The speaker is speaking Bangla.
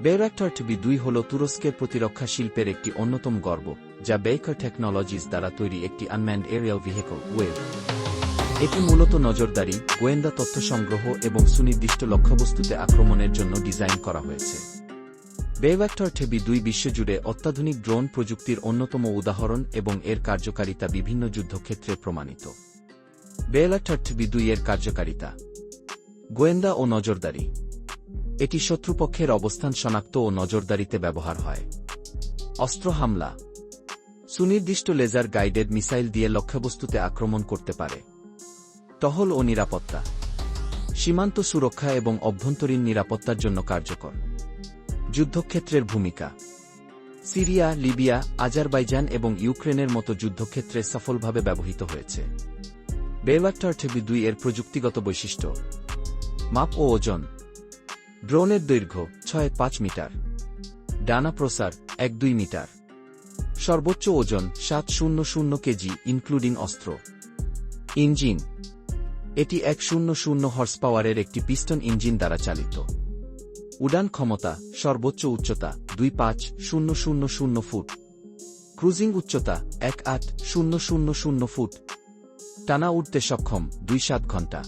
বেয়রাক্টর TB2 হল তুরস্কের প্রতিরক্ষা শিল্পের একটি অন্যতম গর্ব, যা বেকার টেকনোলজিস দ্বারা তৈরি একটি আনম্যান্ড এরিয়াল ভেহিকল ওয়েভ। এটি মূলত নজরদারি, গোয়েন্দা তথ্য সংগ্রহ এবং সুনির্দিষ্ট লক্ষ্যবস্তুতে আক্রমণের জন্য ডিজাইন করা হয়েছে। বেয়রাক্টর TB2 বিশ্বজুড়ে অত্যাধুনিক ড্রোন প্রযুক্তির অন্যতম উদাহরণ এবং এর কার্যকারিতা বিভিন্ন যুদ্ধক্ষেত্রে প্রমাণিত। বেয়রাক্টর TB2 এর কার্যকারিতা: গোয়েন্দা ও নজরদারি। এটি শত্রুপক্ষের অবস্থান শনাক্ত ও নজরদারিতে ব্যবহার হয়। অস্ত্র হামলা: সুনির্দিষ্ট লেজার গাইডেড মিসাইল দিয়ে লক্ষ্যবস্তুতে আক্রমণ করতে পারে। টহল ও নিরাপত্তা: সীমান্ত সুরক্ষা এবং অভ্যন্তরীণ নিরাপত্তার জন্য কার্যকর। যুদ্ধক্ষেত্রের ভূমিকা: সিরিয়া, লিবিয়া, আজারবাইজান এবং ইউক্রেনের মতো যুদ্ধক্ষেত্রে সফলভাবে ব্যবহৃত হয়েছে। বেয়রাক্টর TB2 এর প্রযুক্তিগত বৈশিষ্ট্য: মাপ ও ওজন: ড্রোনের দৈর্ঘ্য 6.5 মিটার, ডানা প্রসার 1.2 মিটার, সর্বোচ্চ ওজন 700 কেজি ইনক্লুডিং অস্ত্র। ইঞ্জিন: এটি 100 হর্স পাওয়ারের একটি পিস্টন ইঞ্জিন দ্বারা চালিত। উড়ান ক্ষমতা: সর্বোচ্চ উচ্চতা 25000 ফুট, ক্রুজিং উচ্চতা 18000 ফুট, টানা উঠতে সক্ষম 2-7 ঘন্টা।